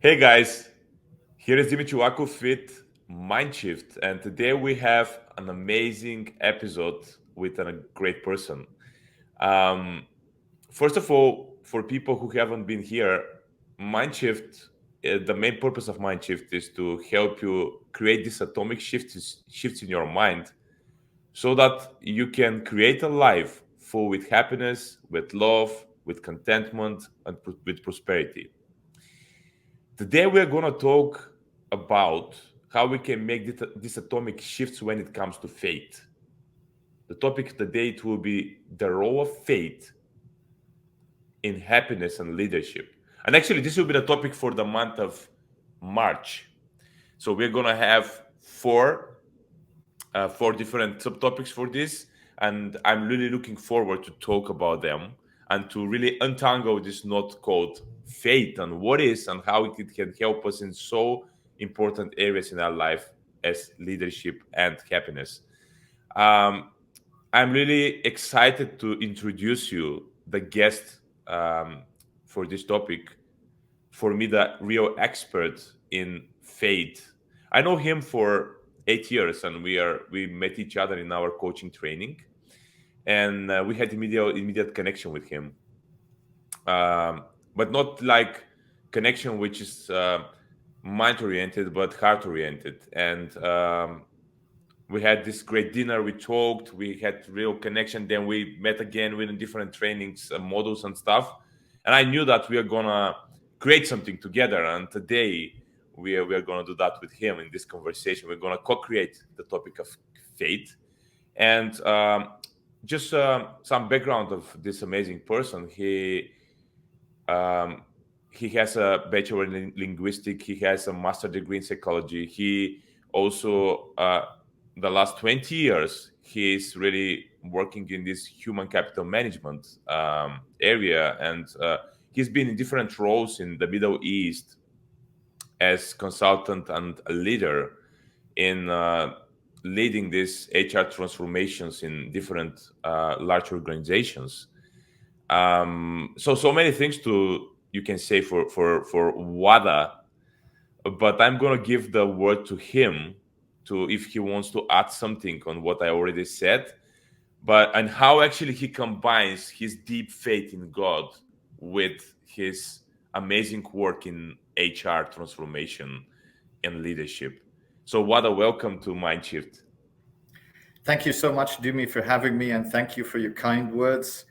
Hey guys, here is Dimitri Wakuf with Mindshift, and today we have an amazing episode with a great person. Um, First of all, for people who haven't been here, Mindshift, the main purpose of Mindshift is to help you create these atomic shifts in your mind so that you can create a life full with happiness, with love, with contentment, and with prosperity. Today, we're going to talk about how we can make these atomic shifts when it comes to faith. The topic of the day it will be the role of faith in happiness and leadership. And actually, this will be the topic for the month of March. So we're going to have four different subtopics for this, and I'm really looking forward to talk about them and to really untangle this knot called faith and what is and how it can help us in so important areas in our life as leadership and happiness. Um, I'm really excited to introduce you the guest for this topic. For me, the real expert in faith. I know him for 8 years, and we met each other in our coaching training, and we had immediate connection with him, but not like connection which is mind oriented, but heart oriented. And we had this great dinner. We talked. We had real connection. Then we met again within different trainings, models, and stuff. And I knew that we are gonna create something together. And today we are gonna do that with him in this conversation. We're gonna co-create the topic of faith. And just some background of this amazing person. Um, he has a bachelor in linguistics. He has a master degree in psychology. He also the last 20 years he's really working in this human capital management area, and he's been in different roles in the Middle East as consultant and a leader in leading these HR transformations in different large organizations. So many things to you can say for Wada, but I'm gonna give the word to him to if he wants to add something on what I already said, but and how actually he combines his deep faith in God with his amazing work in HR transformation and leadership. So Wada, welcome to Mindshift. Thank you so much, Dumi, for having me, and thank you for your kind words.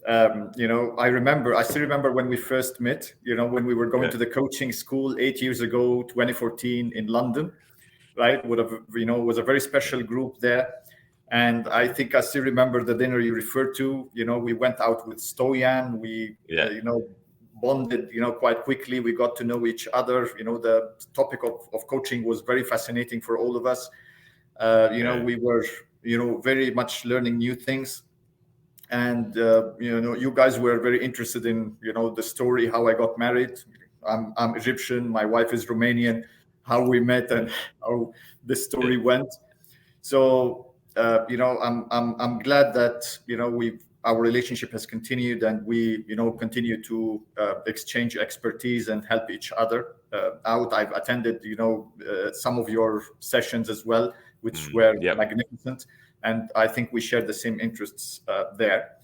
I still remember when we first met, when we were going Yeah. to the coaching school 8 years ago, 2014 in London, right? Was a very special group there. And I think I still remember the dinner you referred to. We went out with Stoyan. We, Yeah. bonded, quite quickly. We got to know each other. The topic of coaching was very fascinating for all of us. Yeah. We were, very much learning new things. And you guys were very interested in the story, how I got married. I'm Egyptian, my wife is Romanian, how we met and how the Yeah. story went. So I'm glad that we've our relationship has continued, and we continue to exchange expertise and help each other out. I've attended some of your sessions as well, which were Yep. magnificent, and I think we share the same interests there.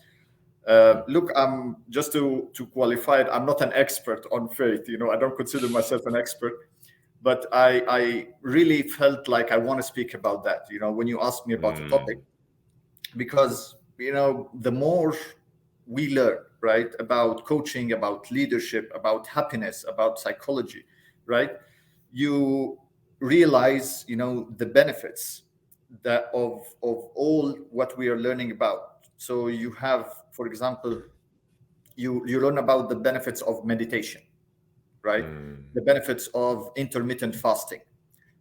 Look, I'm just to qualify it. I'm not an expert on faith. I don't consider myself an expert, but I really felt like I want to speak about that. When you asked me about the topic, Mm, because the more we learn, right, about coaching, about leadership, about happiness, about psychology, right, you realize the benefits that of all what we are learning about. So you have, for example, you learn about the benefits of meditation, right? mm, The benefits of intermittent fasting,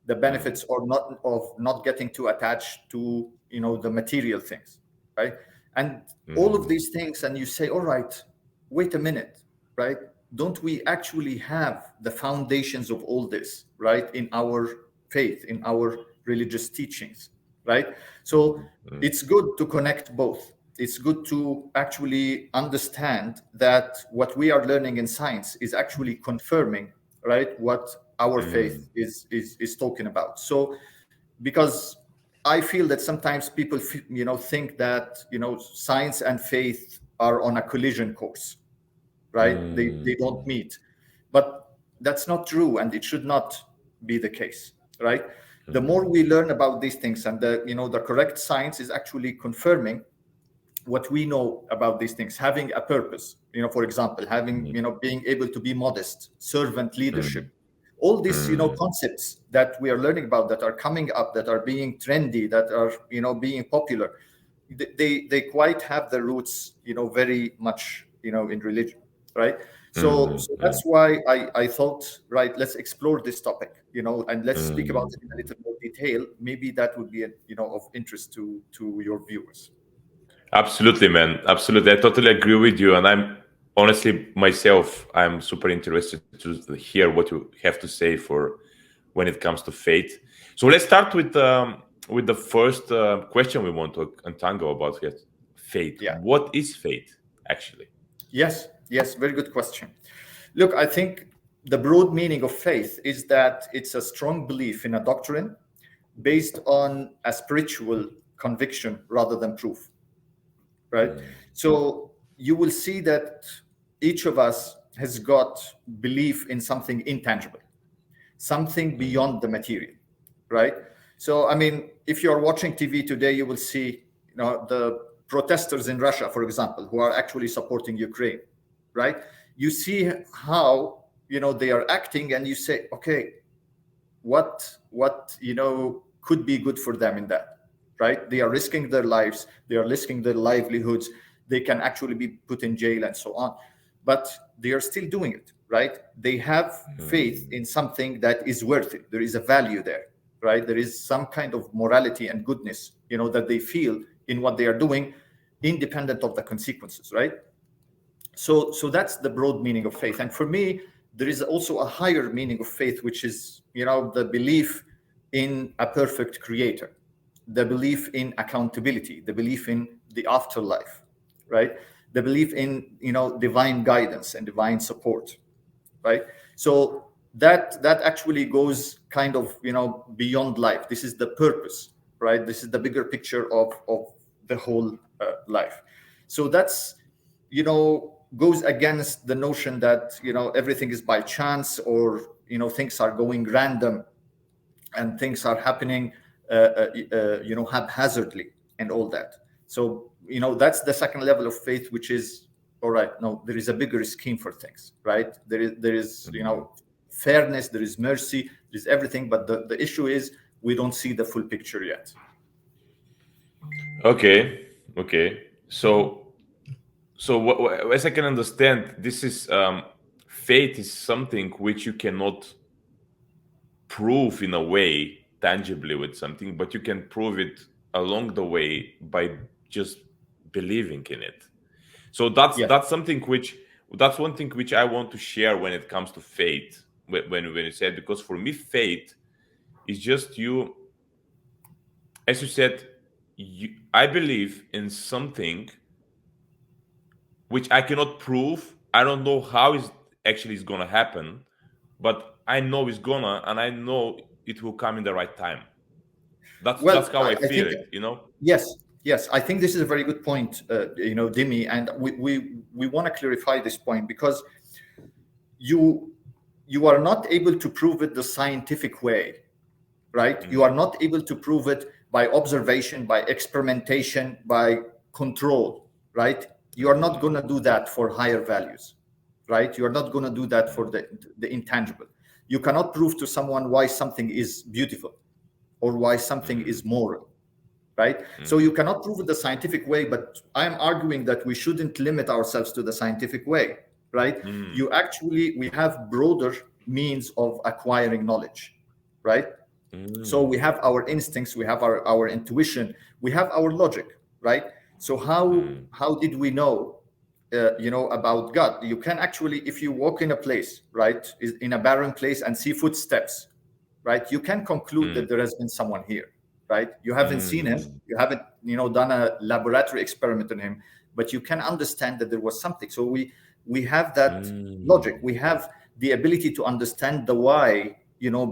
the mm, benefits or not of not getting too attached to the material things, right? And all of mm, these things, and you say, all right, wait a minute, right? Don't we actually have the foundations of all this, right, in our faith, in our religious teachings, right? So mm, it's good to connect both. It's good to actually understand that what we are learning in science is actually confirming right, what our mm, faith is talking about. So because I feel that sometimes people think that science and faith are on a collision course, right? They don't mm, meet, but that's not true, and it should not be the case, right? The more we learn about these things, and the correct science is actually confirming what we know about these things, having a purpose, for example, having, mm, being able to be modest, servant leadership, mm, all these, mm, concepts that we are learning about, that are coming up, that are being trendy, that are, being popular, they quite have the roots, very much, in religion, right? So mm, that's why I thought, right, let's explore this topic, and let's speak about mm. it in a little more detail. Maybe that would be, of interest to your viewers. Absolutely, man. Absolutely. I totally agree with you. And I'm honestly myself, I'm super interested to hear what you have to say for when it comes to faith. So let's start with the first question we want to untangle about it. Faith. Yeah. What is faith, actually? Yes, very good question. Look, I think the broad meaning of faith is that it's a strong belief in a doctrine based on a spiritual conviction rather than proof, right? Mm, So you will see that each of us has got belief in something intangible, something mm, beyond the material, right? So, I mean, if you're watching TV today, you will see, the protesters in Russia, for example, who are actually supporting Ukraine, right? You see how, they are acting, and you say, okay, what could be good for them in that, right? They are risking their lives, they are risking their livelihoods, they can actually be put in jail and so on, but they are still doing it, right? They have faith mm, in something that is worth it. There is a value there, right? There is some kind of morality and goodness, that they feel in what they are doing, independent of the consequences, right? So that's the broad meaning of faith. And for me, there is also a higher meaning of faith, which is, the belief in a perfect creator, the belief in accountability, the belief in the afterlife, right? The belief in, divine guidance and divine support, right? So that actually goes kind of, beyond life. This is the purpose, right? This is the bigger picture of the whole life. So that's, goes against the notion that, everything is by chance, or, things are going random, and things are happening haphazardly, and all that. So, that's the second level of faith, which is, all right, no, there is a bigger scheme for things, right? There is mm. fairness, there is mercy, there's everything, but the issue is we don't see the full picture yet. Okay. Okay. So as I can understand, this is faith is something which you cannot prove in a way tangibly with something, but you can prove it along the way by just believing in it. So that's Yes. that's something which that's one thing which I want to share when it comes to faith. When you said, because for me faith is just you, as you said, I believe in something which I cannot prove. I don't know how is actually is gonna happen, but I know it's gonna, and I know it will come in the right time. That's Well, how I I feel think, it. yes, I think this is a very good point, Dimi, and we want to clarify this point, because you you are not able to prove it the scientific way, right? You are Mm, not able to prove it by observation, by experimentation, by control, right? You are not going to do that for higher values, right? You are not going to do that for the intangible. You cannot prove to someone why something is beautiful, or why something mm, is moral, right? So you mm, cannot prove it the scientific way, but I'm arguing that we shouldn't limit ourselves to the scientific way, right? mm, You actually, we have broader means of acquiring knowledge, right? So we mm, have our instincts, we have our intuition, we have our logic, right? So mm, how did we know, about God? You can actually, if you walk in a place, right, in a barren place, and see footsteps, right, you can conclude mm, that there has been someone here, right? You haven't seen him, mm, you haven't, done a laboratory experiment on him, but you can understand that there was something. So we have that logic, mm, we have the ability to understand the why,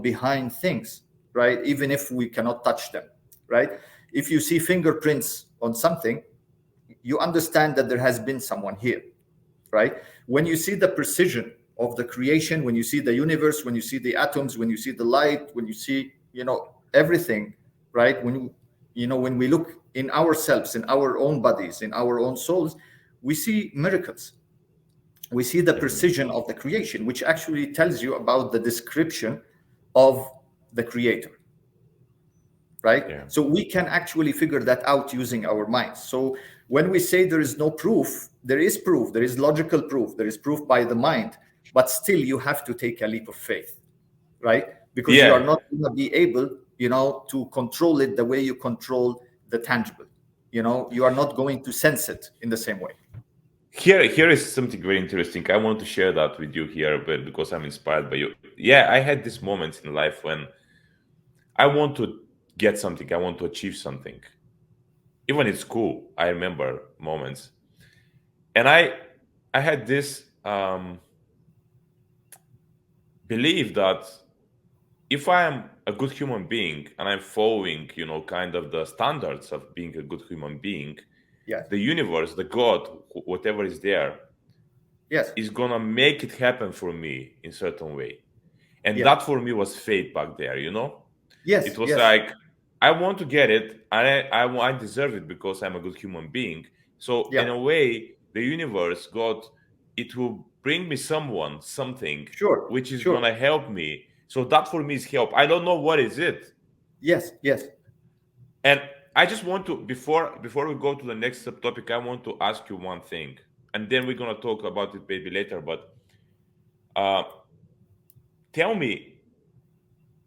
behind things, right? Even if we cannot touch them, right? If you see fingerprints on something, you understand that there has been someone here, right? When you see the precision of the creation, when you see the universe, when you see the atoms, when you see the light, when you see, everything, right? When we look in ourselves, in our own bodies, in our own souls, we see miracles. We see the precision of the creation, which actually tells you about the description of the creator, right? Yeah. So we can actually figure that out using our minds. So when we say there is no proof, there is proof, there is logical proof, there is proof by the mind, but still you have to take a leap of faith, right? Because you are Yeah. not going to be able, to control it the way you control the tangible. You are not going to sense it in the same way. Here is something very interesting. I want to share that with you here, but because I'm inspired by you. Yeah, I had these moments in life when I want to get something, I want to achieve something. Even in school, I remember moments, and I had this belief that if I am a good human being and I'm following, kind of the standards of being a good human being, Yes. the universe, the God, whatever is there, Yes. is gonna make it happen for me in certain way. And Yeah. that for me was fate back there. Yes. It was Yes. like I want to get it, and I deserve it because I'm a good human being. So in Yeah. a way, the universe, God, it will bring me someone, something Sure. which is Sure. gonna help me. So that for me is help. I don't know what is it. Yes. Yes. And I just want to, before we go to the next subtopic, I want to ask you one thing, and then we're gonna talk about it maybe later. But uh, tell me,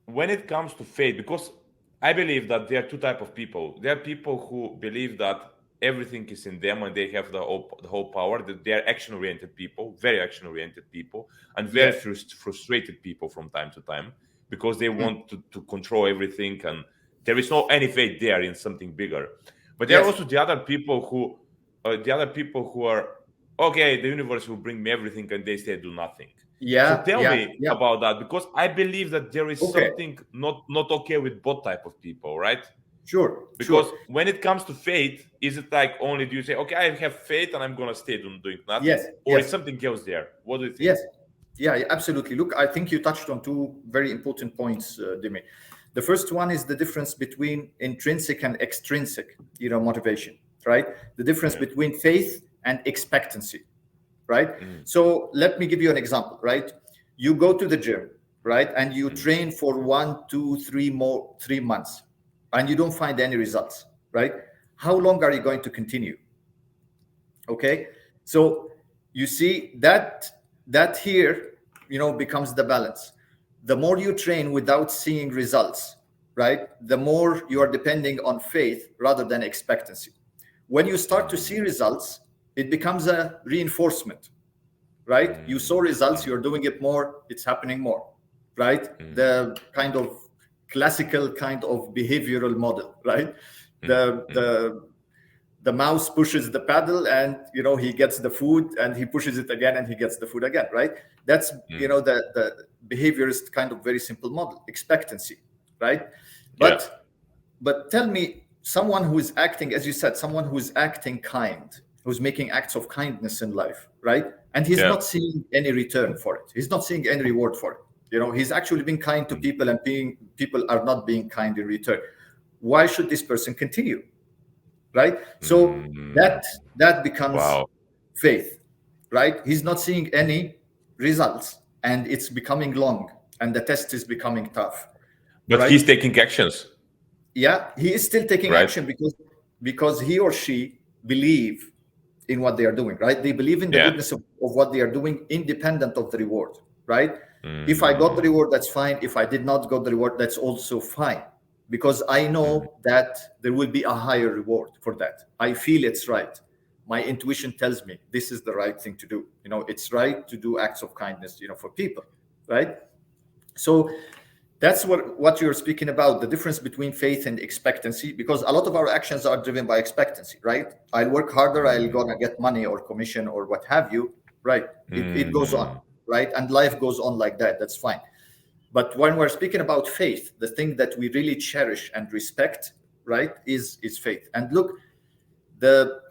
when it comes to faith, because I believe that there are two type of people. There are people who believe that everything is in them and they have the whole power. That they are action oriented people, very action oriented people, and very Yes. frustrated people from time to time because they Mm. want to control everything, and there is no any faith there in something bigger. But there are Yes. also the other people who are, okay, the universe will bring me everything, and they say do nothing. So Yeah. tell Yeah. me Yeah. about that, because I believe that there is Okay. something not okay with both type of people, right? Sure. Because Sure. when it comes to faith, is it like only do you say, okay, I have faith and I'm gonna stay doing nothing, Yes. or is Yes. something else there? What do you think? Yes. Yeah, yeah, absolutely. Look, I think you touched on two very important points, Dimi. The first one is the difference between intrinsic and extrinsic, motivation, right? The difference Yeah. between faith and expectancy, right? Mm, So let me give you an example, right? You go to the gym, right? And you mm, train for 3 months and you don't find any results, right? How long are you going to continue? Okay. So you see that here, becomes the balance. The more you train without seeing results, right, the more you are depending on faith rather than expectancy. When you start to see mm, results, it becomes a reinforcement, right? You saw results, mm, you're doing it more, it's happening more, right? mm, The kind of classical kind of behavioral model, right? mm, the mm, the the mouse pushes the paddle and he gets the food, and he pushes it again and he gets the food again, right? That's mm. the behavior is kind of very simple model, expectancy, right? Yeah. But tell me, someone who is acting, as you said, someone who is acting kind, who's making acts of kindness in life, right? And he's Yeah. not seeing any return for it, he's not seeing any reward for it. He's actually being kind to Mm, people, and people are not being kind in return. Why should this person continue, right? So mm. that becomes Wow. faith, right? He's not seeing any results, and it's becoming long, and the test is becoming tough, But right? he's taking actions, Yeah, he is still taking right? action because he or she believe in what they are doing, right? They believe in the Yeah. goodness of what they are doing, independent of the reward, right? If I got the Mm, reward, that's fine. If I did not got the reward, that's also fine, because I mm, know that there will be a higher reward for that. I feel it's right. My intuition tells me this is the right thing to do. It's right to do acts of kindness, for people, right? So that's what you're speaking about, the difference between faith and expectancy, because a lot of our actions are driven by expectancy, right? I'll work harder, I'll mm, gonna get money or commission or what have you, right? It goes on. mm. right? And life goes on like that. That's fine. But when we're speaking about faith, the thing that we really cherish and respect, right, is faith. And look,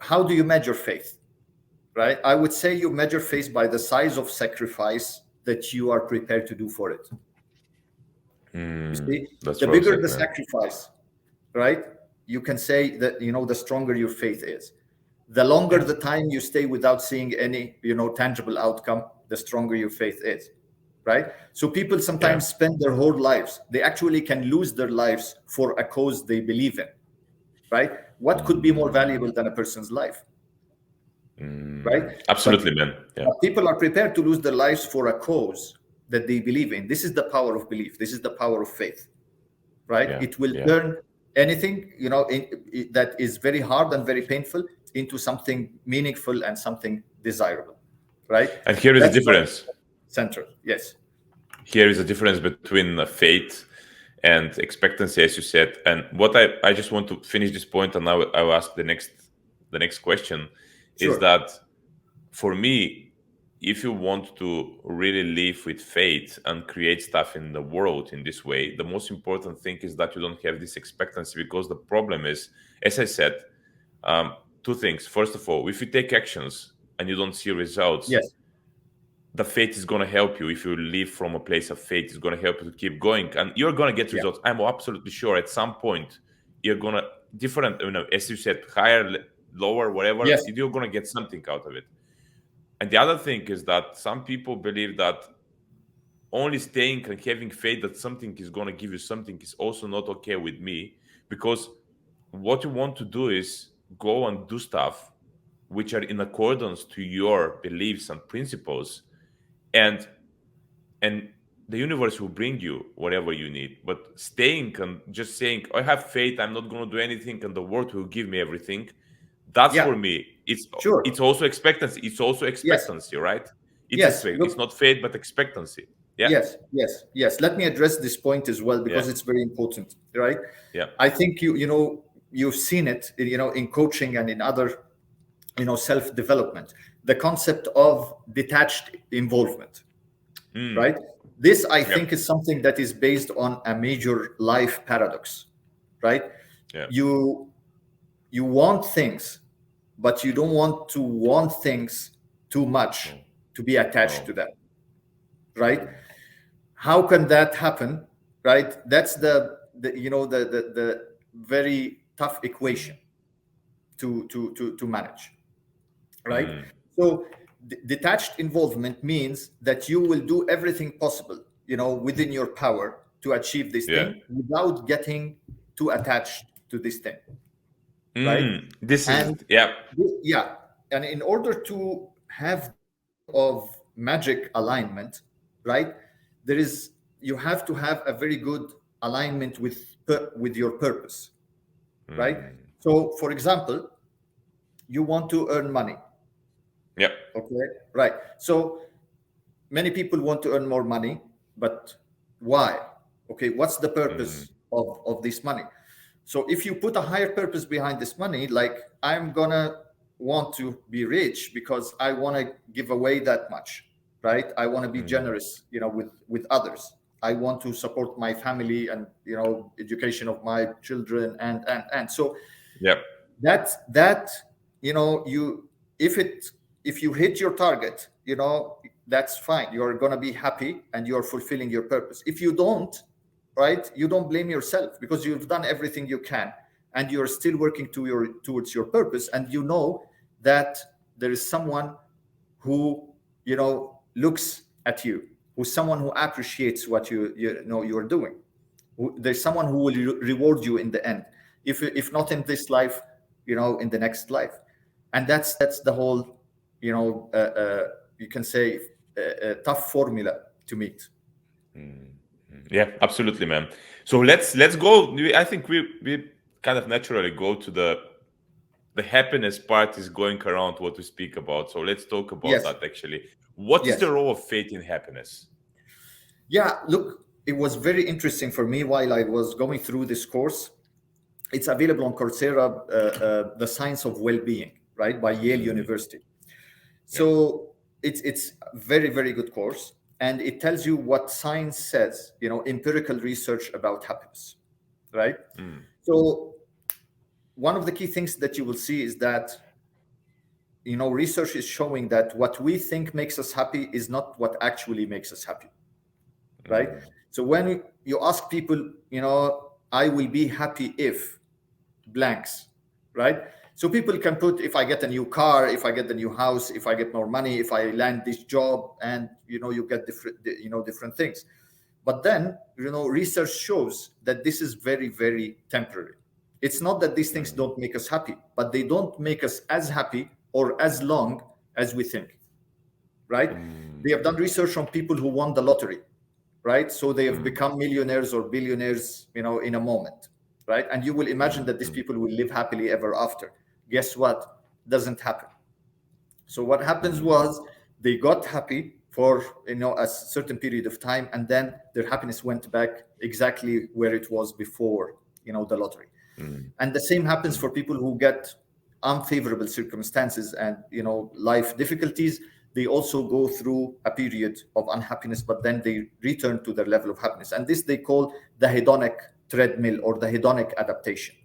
how do you measure faith, right? I would say you measure faith by the size of sacrifice that you are prepared to do for it. You see, That's the well bigger said, the man. sacrifice, right? You can say that, the stronger your faith is. The longer Yeah. the time you stay without seeing any, tangible outcome, the stronger your faith is, right? So people Yeah. sometimes spend their whole lives. They actually can lose their lives for a cause they believe in, right? What could be more valuable than a person's life, right? But, Absolutely, man. Yeah. but people are prepared to lose their lives for a cause that they believe in. This is the power of belief. This is the power of faith, right? Yeah. It will Yeah. turn anything, that is very hard and very painful into something meaningful and something desirable, right? And here is the That's what difference. central. Yes. Here is the difference between faith and expectancy, as you said. And what I just want to finish this point, and now I will ask the next question, is Sure. that for me, if you want to really live with faith and create stuff in the world in this way, the most important thing is that you don't have this expectancy, because the problem is, as I said, two things. First of all, if you take actions and you don't see results, Yes. the faith is going to help you. If you live from a place of faith, it's going to help you to keep going, and you're going to get Yeah. results. I'm absolutely sure at some point you're going to different, as you said, higher, lower, whatever, Yes. you're going to get something out of it. And the other thing is that some people believe that only staying and having faith that something is going to give you something is also not okay with me, because what you want to do is go and do stuff which are in accordance to your beliefs and principles, and and the universe will bring you whatever you need. But staying and just saying, I have faith, I'm not going to do anything, and the world will give me everything, that's Yeah. for me, Sure. it's also expectancy. It's also Yes. expectancy, right? It's Yes. expect, it's Look. not faith but expectancy. Yeah. Yes. Yes. Yes. Let me address this point as well, Yeah. because it's very important, right? Yeah. I think you've seen it, in coaching and in other, self-development, the concept of detached involvement, right? This, I Yeah. think, is something that is based on a major life paradox, right? Yeah. You want things, but you don't want to want things too much No. to be attached No. to them, right? How can that happen, right? That's the very tough equation to manage, right? So detached involvement means that you will do everything possible, within your power to achieve this Yeah. thing without getting too attached to this thing, right? This is, And yeah. yeah, and in order to have of magic alignment, right, you have to have a very good alignment with your purpose, right? So, for example, you want to earn money. Yeah. Okay, right. So many people want to earn more money, but why? Okay, what's the purpose of this money? So if you put a higher purpose behind this money, like, I'm gonna want to be rich because I want to give away that much, right? I want to be generous, with others. I want to support my family and, education of my children, and so Yeah. that you if you hit your target, that's fine. You're going to be happy and you're fulfilling your purpose. If you don't, right, you don't blame yourself, because you've done everything you can and you're still working towards your purpose, and that there is someone who looks at you, who's someone who appreciates what you're doing. There's someone who will reward you in the end, if not in this life, in the next life. And that's the whole, you can say, a tough formula to meet. Yeah, absolutely, man. So let's go. I think we kind of naturally go to the happiness part is going around what we speak about. So let's talk about Yes. that actually. What is Yes. the role of faith in happiness? Yeah, look, it was very interesting for me while I was going through this course. It's available on Coursera, The Science of Well-Being, right, by Yale University. Yeah. So it's very, very good course, and it tells you what science says, empirical research about happiness, right? So one of the key things that you will see is that research is showing that what we think makes us happy is not what actually makes us happy, right? So when you ask people, I will be happy if blanks, right? So people can put, if I get a new car, if I get the new house, if I get more money, if I land this job, and you get different things. But then research shows that this is very, very temporary. It's not that these things don't make us happy, but they don't make us as happy or as long as we think, right? They have done research on people who won the lottery, right? So they have become millionaires or billionaires, in a moment, right? And you will imagine that these people will live happily ever after. Guess what? Doesn't happen. So what happens was they got happy for a certain period of time, and then their happiness went back exactly where it was before the lottery. And the same happens for people who get unfavorable circumstances and life difficulties. They also go through a period of unhappiness, but then they return to their level of happiness. And this they call the hedonic treadmill or the hedonic adaptation,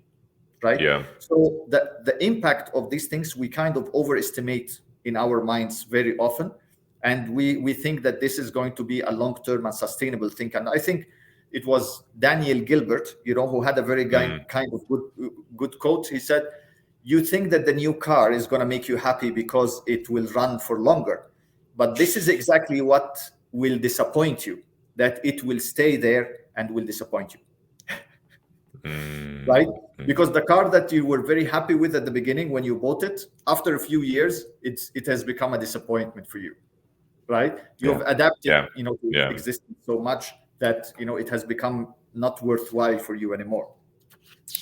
right? Yeah. So the impact of these things we kind of overestimate in our minds very often, and we think that this is going to be a long-term and sustainable thing. And I think it was Daniel Gilbert, who had a very kind of good quote. He said, you think that the new car is going to make you happy because it will run for longer, but this is exactly what will disappoint you, that it will stay there and will disappoint you. Right? Because the car that you were very happy with at the beginning when you bought it, after a few years, it has become a disappointment for you, right? You have adapted, to existence so much that it has become not worthwhile for you anymore,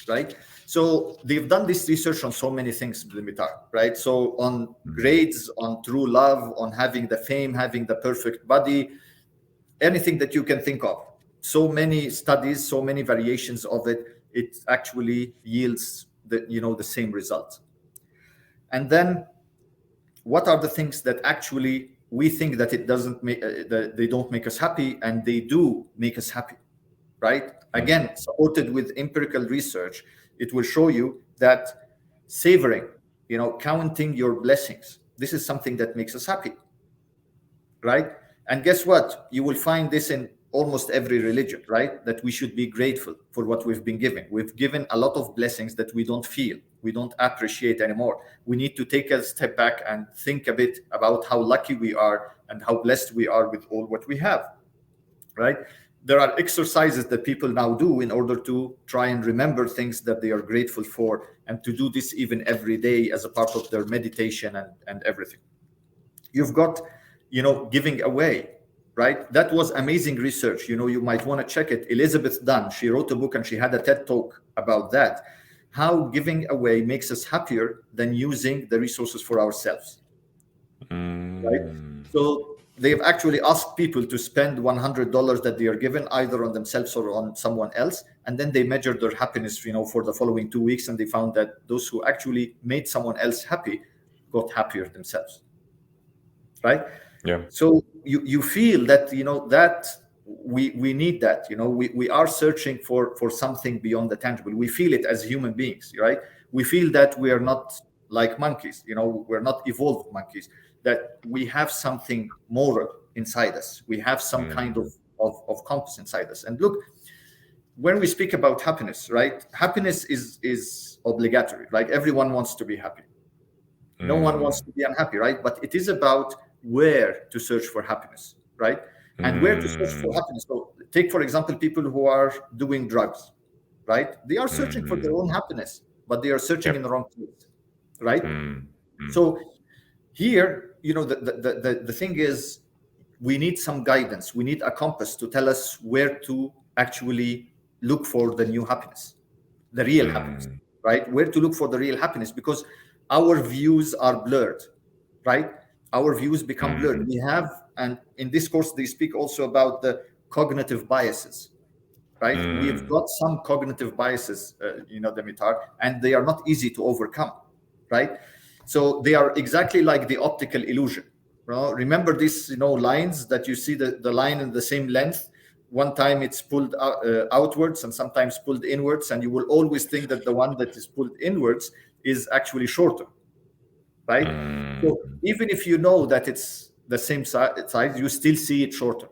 right? So they've done this research on so many things, Dimitar, right? So on grades, on true love, on having the fame, having the perfect body, anything that you can think of. So many studies, so many variations of it, it actually yields the same results. And then what are the things that actually we think that it doesn't make, that they don't make us happy, and they do make us happy, right? Again, supported with empirical research, it will show you that savoring, counting your blessings, this is something that makes us happy, right? And guess what? You will find this in almost every religion, right? That we should be grateful for what we've been given. We've given a lot of blessings that we don't feel, we don't appreciate anymore. We need to take a step back and think a bit about how lucky we are and how blessed we are with all what we have, right? There are exercises that people now do in order to try and remember things that they are grateful for, and to do this even every day as a part of their meditation and everything. You've got, giving away, right? That was amazing research. You might want to check it. Elizabeth Dunn, she wrote a book and she had a TED talk about that. How giving away makes us happier than using the resources for ourselves, right? So they've actually asked people to spend $100 that they are given either on themselves or on someone else, and then they measured their happiness, for the following 2 weeks, and they found that those who actually made someone else happy got happier themselves, right? Yeah. So you feel that that we need that. We are searching for something beyond the tangible. We feel it as human beings, right? We feel that we are not like monkeys. We're not evolved monkeys. That we have something more inside us. We have some kind of compass inside us. And look, when we speak about happiness, right? Happiness is obligatory. Like everyone wants to be happy. No one wants to be unhappy, right? But it is about where to search for happiness, right? And where to search for happiness. So take, for example, people who are doing drugs, right? They are searching for their own happiness, but they are searching in the wrong place, right? So here, the thing is, we need some guidance. We need a compass to tell us where to actually look for the new happiness, the real happiness, right? Where to look for the real happiness, because our views are blurred, right? Our views become blurred. We have, and in this course, they speak also about the cognitive biases, right? We've got some cognitive biases, Dimitar, and they are not easy to overcome, right? So they are exactly like the optical illusion. Well, remember these, lines that you see, the line in the same length. One time it's pulled outwards and sometimes pulled inwards, and you will always think that the one that is pulled inwards is actually shorter, right? So even if you know that it's the same size, you still see it shorter.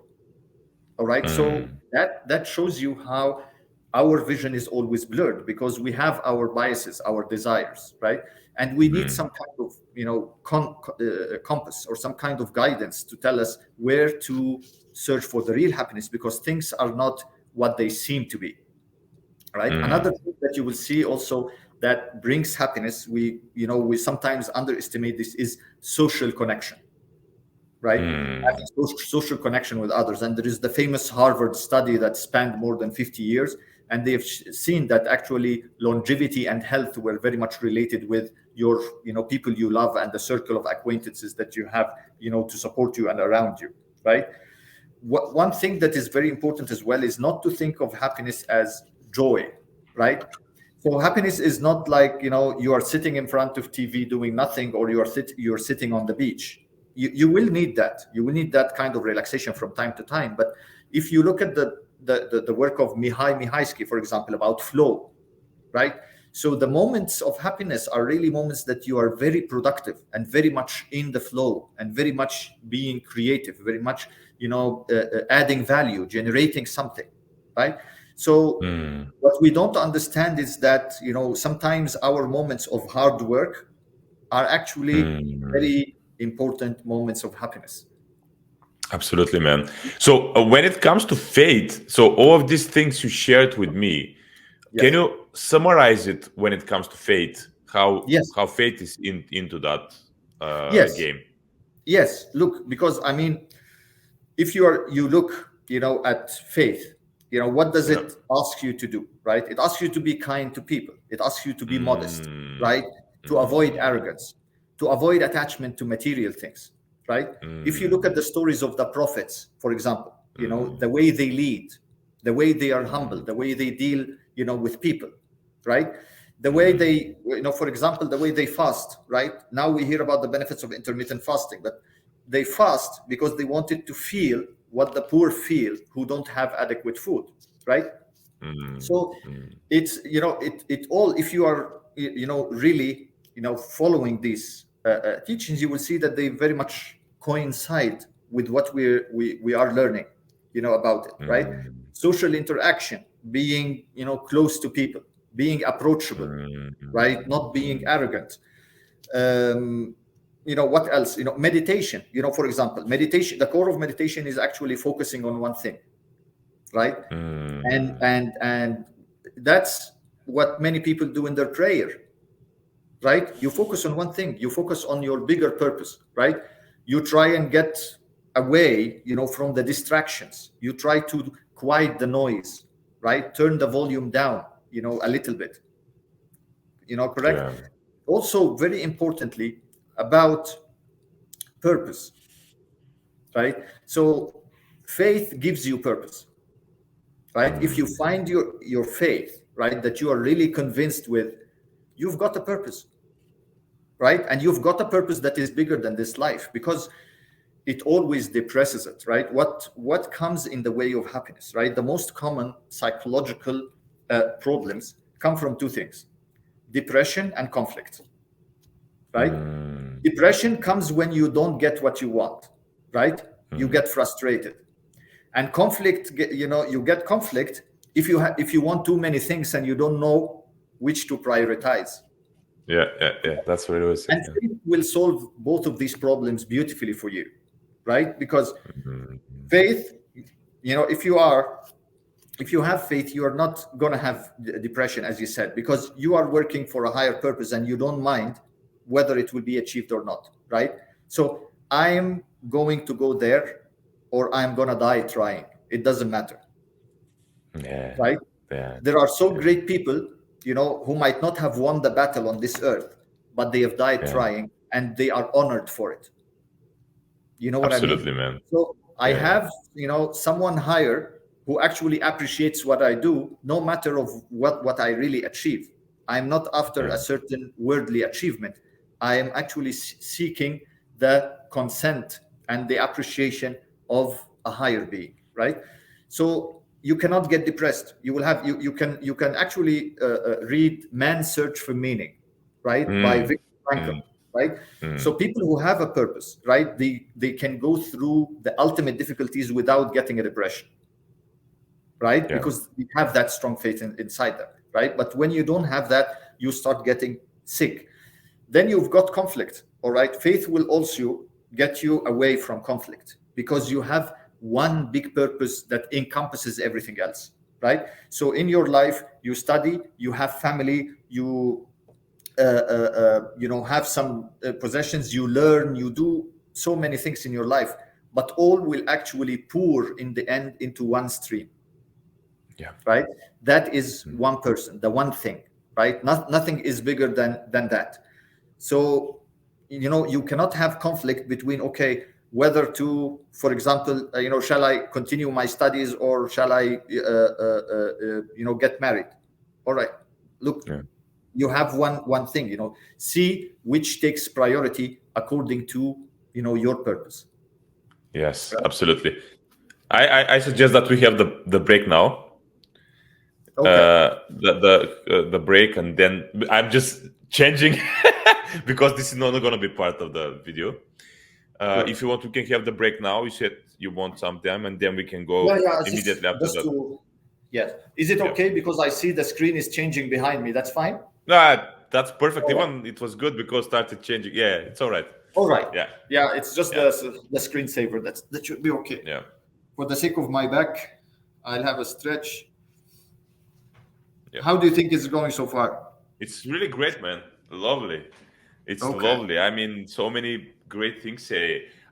All right. So that shows you how our vision is always blurred, because we have our biases, our desires, right? And we need some kind of, compass or some kind of guidance to tell us where to search for the real happiness, because things are not what they seem to be. Right. Another thing that you will see also that brings happiness, we sometimes underestimate this, is social connection, right? Having social connection with others. And there is the famous Harvard study that spanned more than 50 years, and they've seen that actually longevity and health were very much related with your, people you love and the circle of acquaintances that you have, to support you and around you, right? One thing that is very important as well is not to think of happiness as joy, right? So happiness is not like, you are sitting in front of TV doing nothing, or you're sitting on the beach. You will need that. You will need that kind of relaxation from time to time. But if you look at the work of Mihai Mihaisky, for example, about flow, right? So the moments of happiness are really moments that you are very productive and very much in the flow and very much being creative, very much, adding value, generating something, right? So what we don't understand is that, sometimes our moments of hard work are actually very important moments of happiness. Absolutely, man. So when it comes to faith, so all of these things you shared with me, can Yes. you summarize it when it comes to faith? Yes. How faith is into that Yes. game? Yes. Look, because if you look, at faith, what does Yeah. it ask you to do, right? It asks you to be kind to people. It asks you to be modest, Mm, right? To avoid arrogance, to avoid attachment to material things, right? If you look at the stories of the prophets, for example, the way they lead, the way they are humble, the way they deal, with people, right? The way they, for example, the way they fast, right? Now we hear about the benefits of intermittent fasting, but they fast because they wanted to feel what the poor feel who don't have adequate food, right? So it's, it all, if you are, really, following these teachings, you will see that they very much coincide with what we are learning, about it, right? Social interaction, being, close to people, being approachable, right? Not being arrogant. What else? Meditation, for example, meditation, the core of meditation is actually focusing on one thing, right? And that's what many people do in their prayer, right? You focus on one thing, you focus on your bigger purpose, right? You try and get away, from the distractions. You try to quiet the noise, right? Turn the volume down, a little bit, correct? Yeah. Also, very importantly, about purpose, right? So faith gives you purpose, right? If you find your faith, right, that you are really convinced with, you've got a purpose, right? And you've got a purpose that is bigger than this life, because it always depresses it, right? What comes in the way of happiness, right? The most common psychological problems come from two things: depression and conflict, right? Depression comes when you don't get what you want, right? You get frustrated. And conflict, you get conflict if you want too many things and you don't know which to prioritize. Yeah. That's what it was. And faith will solve both of these problems beautifully for you, right? Because faith, if you have faith, you are not going to have depression, as you said, because you are working for a higher purpose and you don't mind whether it will be achieved or not, right? So I'm going to go there, or I'm going to die trying. It doesn't matter, Yeah. right? Yeah. There are so great people, who might not have won the battle on this earth, but they have died trying, and they are honored for it. You know what I mean? Absolutely, man. So I Yeah. have, someone higher who actually appreciates what I do, no matter of what I really achieve. I'm not after a certain worldly achievement. I am actually seeking the consent and the appreciation of a higher being, right? So you cannot get depressed. You will have you can actually read Man's Search for Meaning, right, by Mm, Viktor Frankl, mm, right? So mm. people who have a purpose, right, they can go through the ultimate difficulties without getting a depression, right? Yeah. Because you have that strong faith inside them, right? But when you don't have that, you start getting sick. Then you've got conflict, all right? Faith will also get you away from conflict because you have one big purpose that encompasses everything else, right? So in your life, you study, you have family, you have some possessions, you learn, you do so many things in your life, but all will actually pour in the end into one stream, Yeah. right? That is Mm. one person, the one thing, right? Nothing is bigger than that. So you cannot have conflict between, okay, whether to, for example, shall I continue my studies or shall I get married? All right, look, Yeah. you have one thing, see which takes priority according to your purpose, Yes, right? absolutely. I suggest that we have the break now. Okay, The break, and then I'm just changing because this is not going to be part of the video. good. If you want, we can have the break now. You said you want some time, and then we can Yeah, go yeah, immediately after just that. to, yes, is it Yeah. okay because I see the screen is changing behind me? That's fine. That's perfect. All right. Even it was good because started changing. Yeah, it's all right. All right. Yeah, Yeah, it's just yeah, the screensaver. That should be okay. yeah, For the sake of my back, I'll have a stretch. yeah. How do you think it's going so far? It's really great, man. Lovely. It's Okay. lovely. I mean, so many great things.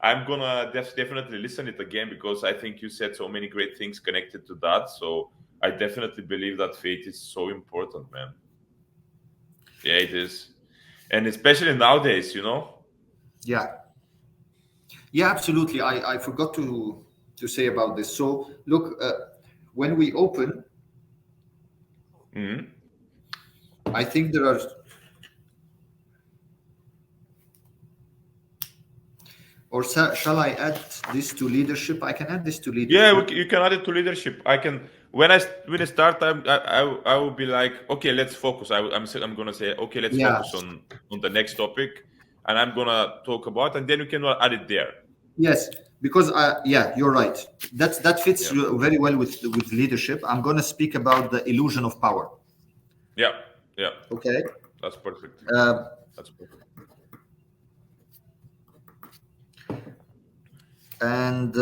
I'm gonna definitely listen it again because I think you said so many great things connected to that. So I definitely believe that faith is so important, man. Yeah, it is, and especially nowadays, Yeah. Yeah, absolutely. I forgot to say about this. So look, when we open, Mhm. I think there are, or shall I add this to leadership? I can add this to Yeah, leadership. you can add it to leadership. I can when I start, I will be like, okay, let's focus. I'm gonna say, okay, let's Yeah. focus on the next topic, and I'm gonna talk about, and then you can add it there. Yes, because yeah, you're right. That fits Yeah, very well with leadership. I'm going to speak about the illusion of power. yeah, yeah. Okay. That's perfect. Uh, That's perfect. and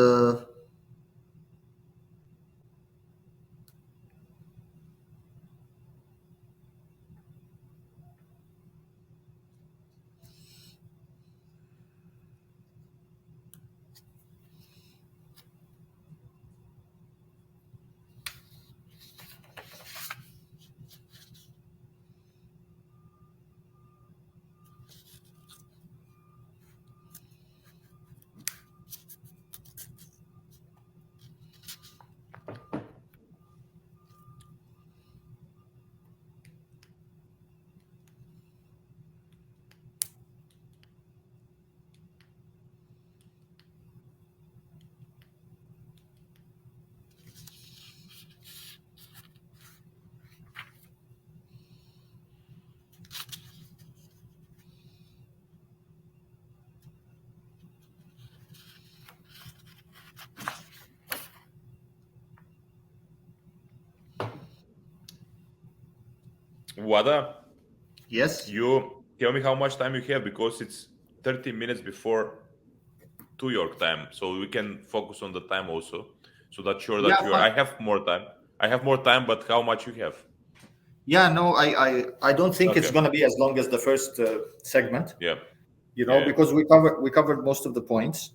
Wada, yes. you tell me how much time you have because it's 30 minutes before 2 York time, so we can focus on the time also. So that's sure Yeah, that you're. fine. I have more time. I have more time, but how much you have? Yeah, no, I don't think it's Okay. going to be as long as the first segment, Yeah. Yeah. because we covered most of the points.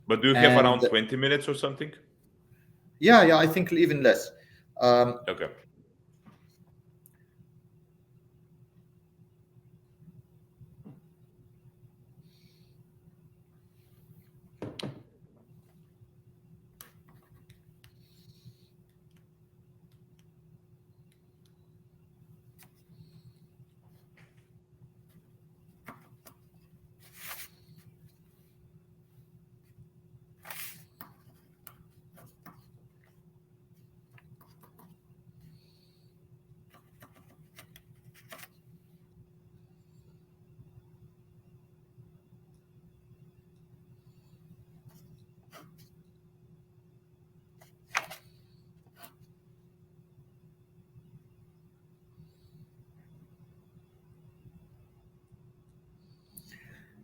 But do you have And around 20 minutes or something? yeah, I think even less. Um, Okay.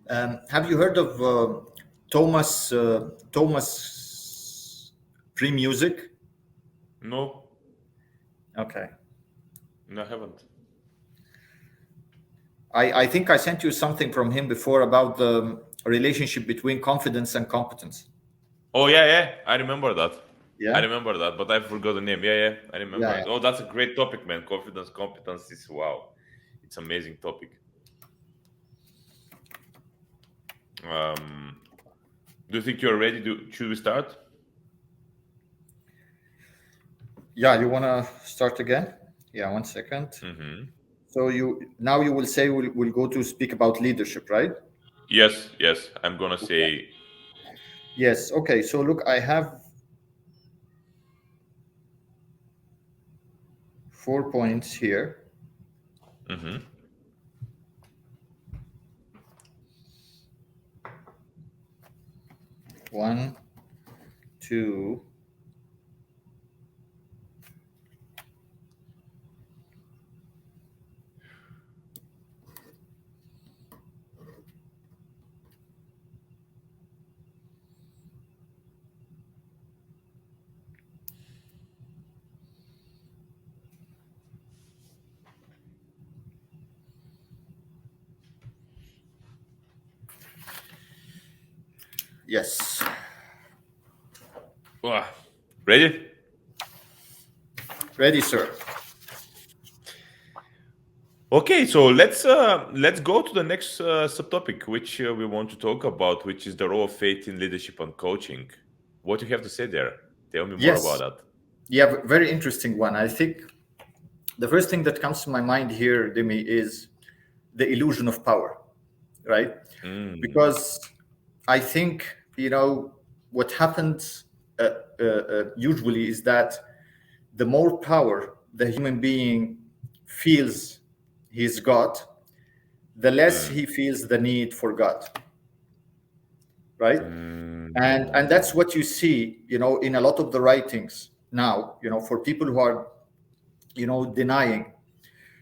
Have you heard of Thomas Pre-Music? No, Okay. no, I haven't. I think I sent you something from him before about the relationship between confidence and competence. Oh yeah, yeah, I remember that. I Yeah. remember that, but I forgot the name. Yeah, yeah, I remember Yeah. it. Oh, that's a great topic, man. Confidence, competence is wow. It's amazing topic. Um, do you think you're ready? Should we start? Yeah. You want to start again? Yeah. 1 second. Mm-hmm. So you will say we'll go to speak about leadership, right? Yes, yes. I'm gonna say. Yes. Okay. So look, I have 4 points here. Mm-hmm. One, two, yes. Wow. Ready? Ready, sir. Okay, so let's go to the next subtopic, which we want to talk about, which is the role of faith in leadership and coaching. What do you have to say there? Tell me more about Yes. that. Yeah. Very interesting one. I think the first thing that comes to my mind here, Demi, is the illusion of power, right? Mm, Because I think what happens usually is that the more power the human being feels he's got, the less mm, he feels the need for God, right? And mm, that's what you see, in a lot of the writings now, for people who are, denying.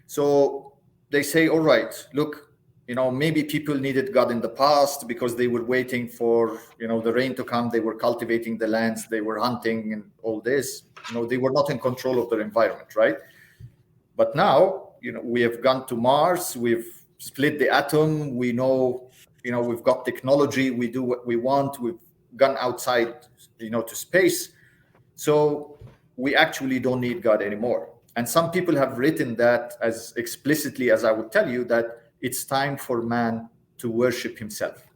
So they say, all right, look, maybe people needed God in the past because they were waiting for, the rain to come. They were cultivating the lands, they were hunting and all this. They were not in control of their environment, right? But now, we have gone to Mars, we've split the atom, we know, we've got technology, we do what we want, we've gone outside, to space. So we actually don't need God anymore. And some people have written that as explicitly as I would tell you that it's time for man to worship himself,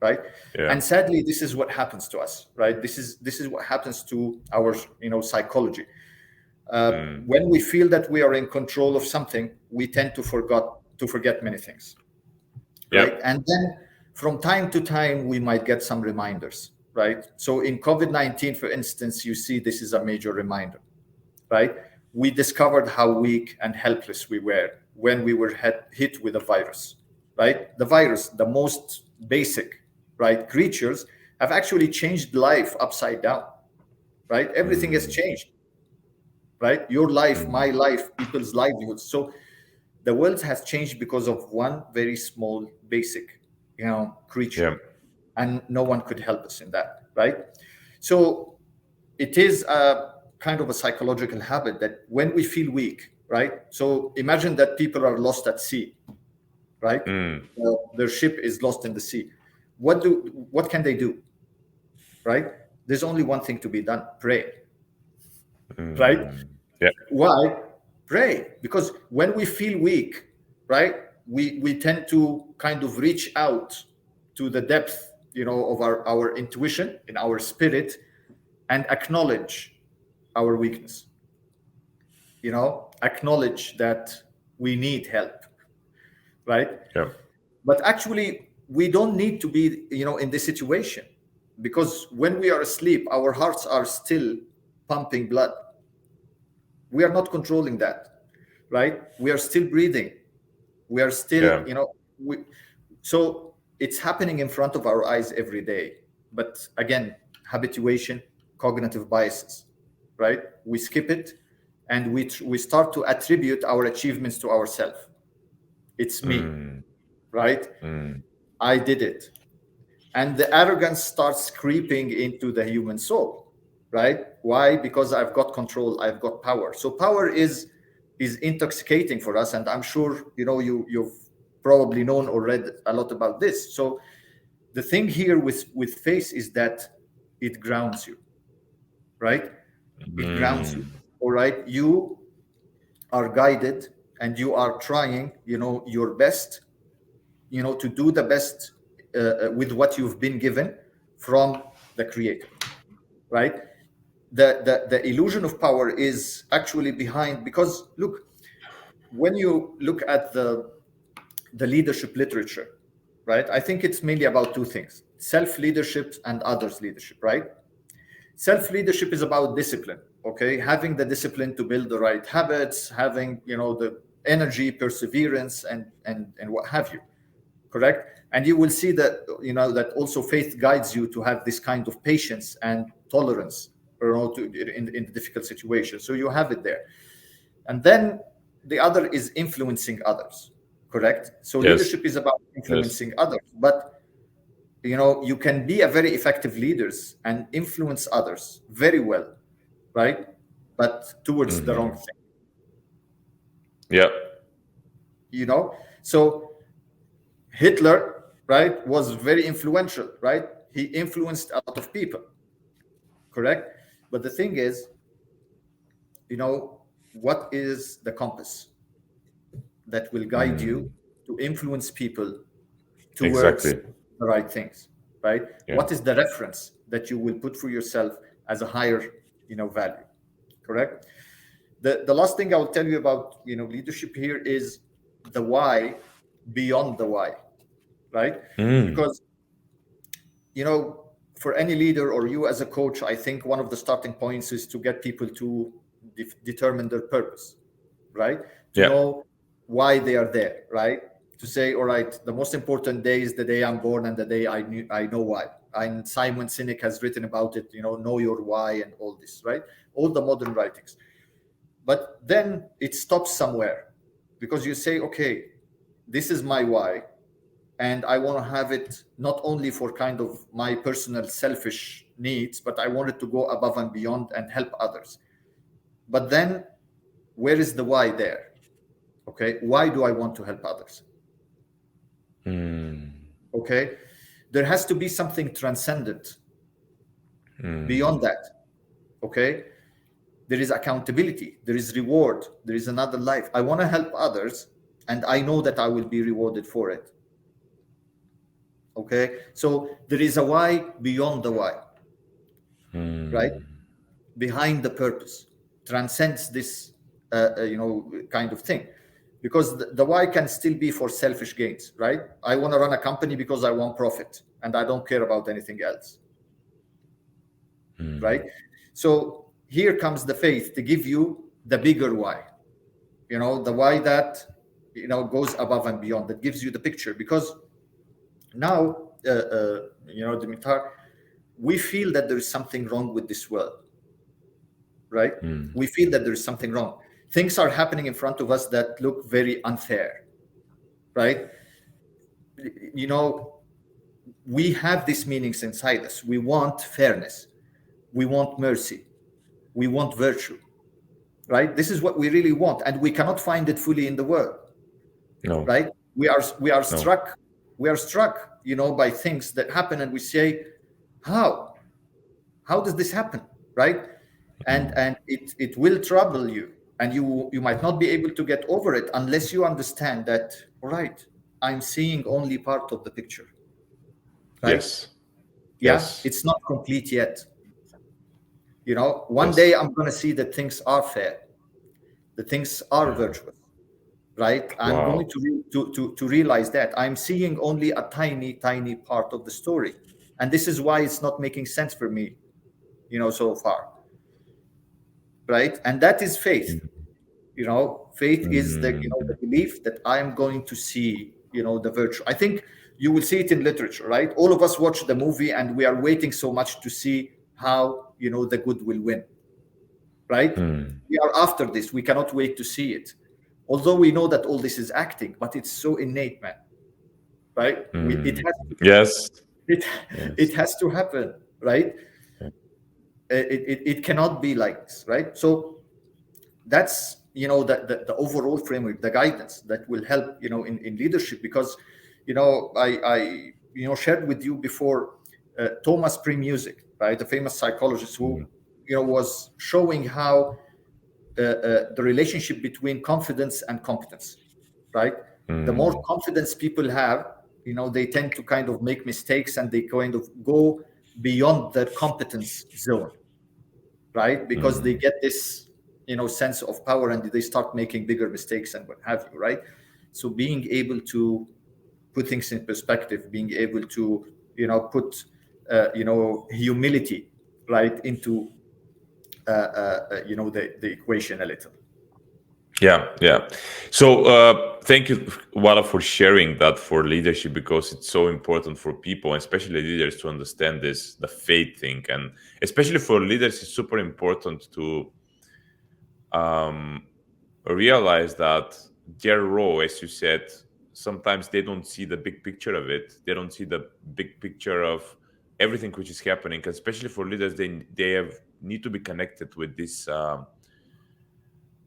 right? yeah. And sadly, this is what happens to us, right? This is what happens to our, psychology. Mm, When we feel that we are in control of something, we tend to forget many things, yeah. right? And then from time to time, we might get some reminders, right? So in COVID-19, for instance, you see this is a major reminder, right? We discovered how weak and helpless we were when we were hit with a virus, right? The virus, the most basic, right, creatures have actually changed life upside down, right? Everything has Mm, changed, right? Your life, mm, my life, people's livelihoods. So the world has changed because of one very small, basic, creature, yeah. and no one could help us in that, right? So it is a kind of a psychological habit that when we feel weak, right? So imagine that people are lost at sea, right? Mm, Their ship is lost in the sea. What can they do, right? There's only one thing to be done: pray, right? mm, yeah. Why? Pray. Because when we feel weak, right, we tend to kind of reach out to the depth, of our intuition in our spirit and acknowledge our weakness, acknowledge that we need help, right? Yeah. But actually, we don't need to be, in this situation, because when we are asleep, our hearts are still pumping blood. We are not controlling that, right? We are still breathing. We are still, Yeah. we, so it's happening in front of our eyes every day. But again, habituation, cognitive biases, right? We skip it, and we start to attribute our achievements to ourselves. It's me, Mm, right? mm, I did it. And the arrogance starts creeping into the human soul, right? Why? Because I've got control, I've got power. So power is intoxicating for us, and I'm sure you've probably known or read a lot about this. So the thing here with faith is that it grounds you, right? It grounds you. All right, you are guided and you are trying your best, to do the best with what you've been given from the creator, right? The illusion of power is actually behind, because look, when you look at the leadership literature, right, I think it's mainly about two things: self leadership and others leadership, right? Self leadership is about discipline, okay, having the discipline to build the right habits, having the energy, perseverance, and what have you, correct? And you will see that that also faith guides you to have this kind of patience and tolerance, in difficult situations. So you have it there. And then the other is influencing others, correct? So Yes. leadership is about Yes. influencing others, but you can be a very effective leaders and influence others very well, right? But towards the wrong thing. Yeah. So Hitler, right, was very influential, right? He influenced a lot of people, correct? But the thing is, what is the compass that will guide you to influence people towards Exactly. the right things, right? Yeah. What is the reference that you will put for yourself as a higher, value, correct? The last thing I will tell you about, leadership here is the why beyond the why, right? Because, for any leader or you as a coach, I think one of the starting points is to get people to determine their purpose, right? To Yeah. know why they are there, right? To say, all right, the most important day is the day I'm born and the day I know why. And Simon Sinek has written about it, know your why and all this, right? All the modern writings. But then it stops somewhere, because you say, okay, this is my why, and I want to have it not only for kind of my personal selfish needs, but I want it to go above and beyond and help others. But then where is the why there? Okay, why do I want to help others? Okay, there has to be something transcendent beyond that. Okay, there is accountability, there is reward, there is another life. I want to help others, and I know that I will be rewarded for it. Okay, so there is a why beyond the why, right? Behind the purpose, transcends this kind of thing, because the why can still be for selfish gains, right? I want to run a company because I want profit and I don't care about anything else, right? So here comes the faith to give you the bigger why, the why that goes above and beyond, that gives you the picture. Because now Dimitar, we feel that there is something wrong with this world, right? We feel that there is something wrong. Things are happening in front of us that look very unfair, right? We have these meanings inside us. We want fairness, we want mercy, we want virtue, right? This is what we really want, and we cannot find it fully in the world. No. Right? We are No. struck. We are struck, by things that happen, and we say, how does this happen, right? And it will trouble you, and you might not be able to get over it unless you understand that, all right, I'm seeing only part of the picture, right? Yes. Yeah, Yes. it's not complete yet. One Yes. day I'm going to see that things are fair, that things are virtuous, right? I'm Wow. going to realize that I'm seeing only a tiny part of the story, and this is why it's not making sense for me, so far, right? And that is faith. Faith is the belief that I'm going to see the virtue. I think you will see it in literature, right? All of us watch the movie and we are waiting so much to see how the good will win, right? We are after this, we cannot wait to see it, although we know that all this is acting, but it's so innate, man. right? It Mm. has Yes. it it Yes. has to happen, right? It cannot be like this, right? So that's, the overall framework, the guidance that will help, in leadership. Because, I shared with you before, Thomas Pre-Music, right, the famous psychologist who, Mm. was showing how the relationship between confidence and competence, right? The more Mm. confidence people have, they tend to kind of make mistakes, and they kind of go beyond their competence zone, right? Because they Mm. get this, sense of power, and they start making bigger mistakes and what have you, right? So being able to put things in perspective, being able to, put, humility, right, into, the equation a little. Yeah, yeah. So thank you, Wala, for sharing that for leadership, because it's so important for people, especially leaders, to understand this, the faith thing, and especially for leaders, it's super important to um, realize that their role, as you said, sometimes they don't see the big picture of it. They don't see the big picture of everything which is happening. Especially for leaders, they have need to be connected with this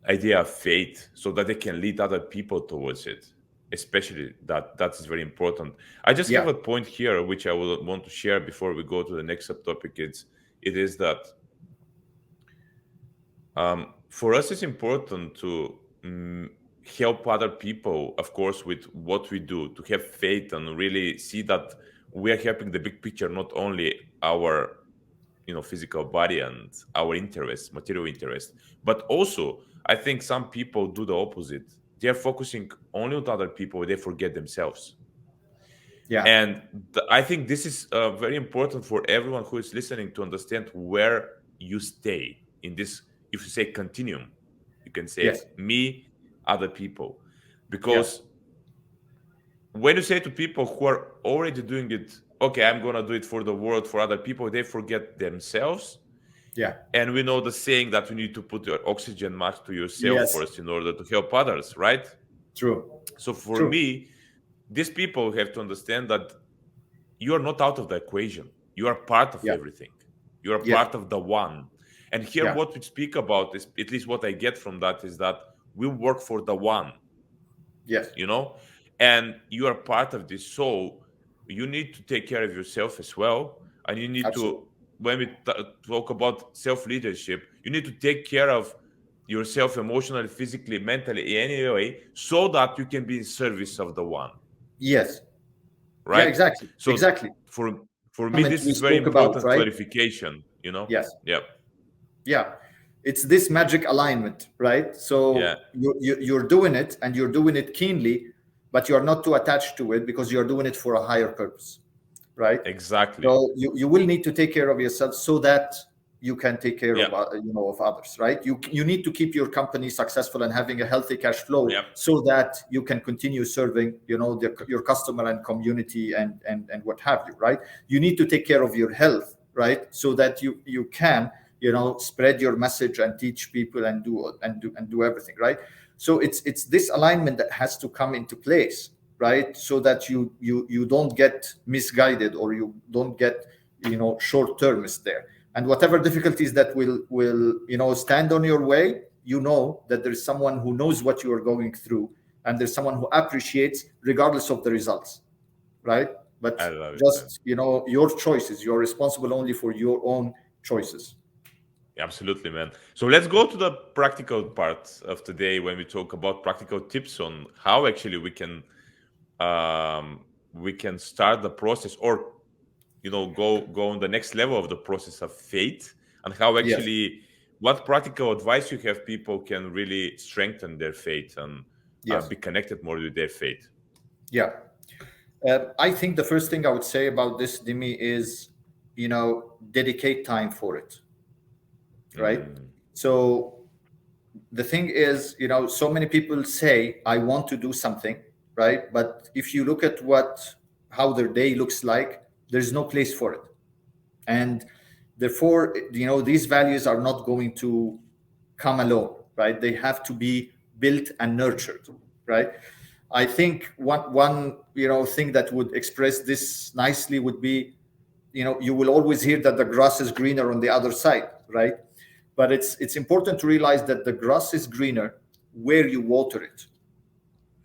idea of faith, so that they can lead other people towards it. Especially that is very important. I just have Yeah. a point here which I would want to share before we go to the next subtopic. It is that for us, it's important to help other people, of course, with what we do, to have faith and really see that we are helping the big picture, not only our physical body and our interests, material interests, but also I think some people do the opposite. They're focusing only on other people, they forget themselves. Yeah. And I think this is very important for everyone who is listening to understand where you stay in this. If you say continuum, you can say Yes. me, other people. Yeah. Because when you say to people who are already doing it, okay, I'm going to do it for the world, for other people, they forget themselves. Yeah. And we know the saying that you need to put your oxygen mask to yourself Yes. first in order to help others, right? True. So for True. me, these people have to understand that you are not out of the equation. You are part of Yeah. everything. You are Yes. part of the one. And here, Yeah. what we speak about is, at least what I get from that, is that we work for the one, Yes. you know, and you are part of this. So you need to take care of yourself as well. And you need to, Absolutely. when we talk about self leadership, you need to take care of yourself emotionally, physically, mentally, anyway, so that you can be in service of the one, Yes. Yeah. right? Exactly. So Exactly. for for me, Element this we is very spoke about, important right? clarification. Yes. Yeah, Yeah. It's this magic alignment, right? yeah, So you're doing it, and you're doing it keenly, but you're not too attached to it, because you're doing it for a higher purpose, right? exactly. So you will need to take care of yourself, so that you can take care Yeah, of, of others, right? You need to keep your company successful and having a healthy cash flow, yeah, so that you can continue serving, your customer and community, and what have you, right? You need to take care of your health, right? So that you can, spread your message and teach people, and do everything, right? So it's this alignment that has to come into place, right? So that you don't get misguided, or you don't get, short termist there. And whatever difficulties that will stand on your way, that there's someone who knows what you are going through, and there's someone who appreciates, regardless of the results, right? I But love it, man. just, your choices, you're responsible only for your own choices. Absolutely, man. So let's go to the practical part of today when we talk about practical tips on how actually we can start the process, or go on the next level of the process of faith, and how Yes. actually what practical advice you have people can really strengthen their faith and Yes. be connected more with their faith. Yeah. I think the first thing I would say about this, Dimi, is, dedicate time for it, right? Mm, So the thing is, so many people say, I want to do something, right? But if you look at how their day looks like, there's no place for it. And therefore, these values are not going to come alone, right? They have to be built and nurtured, right? I think one thing that would express this nicely would be, you will always hear that the grass is greener on the other side, right? But it's important to realize that the grass is greener where you water it.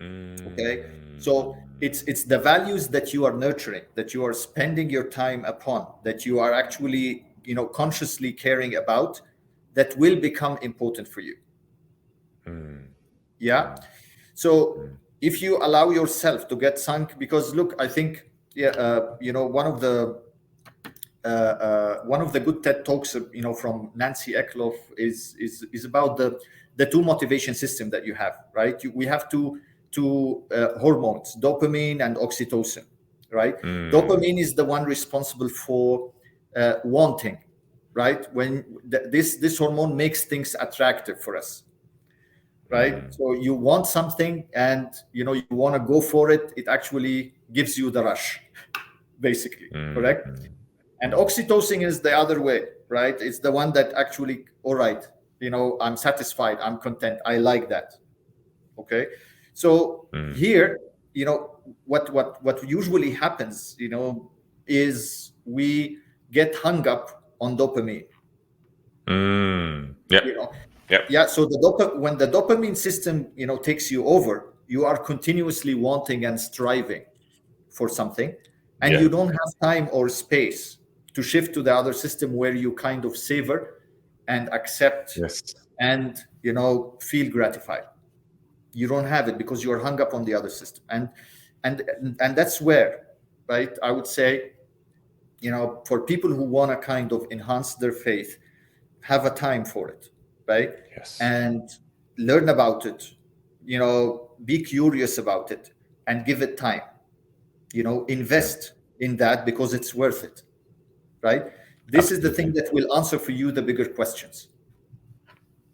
Okay, so it's the values that you are nurturing, that you are spending your time upon, that you are actually consciously caring about, that will become important for you. Yeah. So if you allow yourself to get sunk, because look, I think one of the good TED talks from Nancy Eckloff is about the two motivation system that you have, right? We have two hormones, dopamine and oxytocin, right? Dopamine is the one responsible for wanting, right? When this hormone makes things attractive for us, right? So you want something and you want to go for it. It actually gives you the rush, basically, correct? And oxytocin is the other way, right? It's the one that actually, all right, I'm satisfied, I'm content, I like that. Okay. So here, what usually happens, is we get hung up on dopamine. Yeah. So when the dopamine system, takes you over, you are continuously wanting and striving for something, and you don't have time or space to shift to the other system where you kind of savor and accept and feel gratified. You don't have it because you're hung up on the other system, and that's where, right, I would say, for people who want to kind of enhance their faith, have a time for it, right? And learn about it, be curious about it and give it time, invest in that, because it's worth it, right? This is the thing that will answer for you the bigger questions.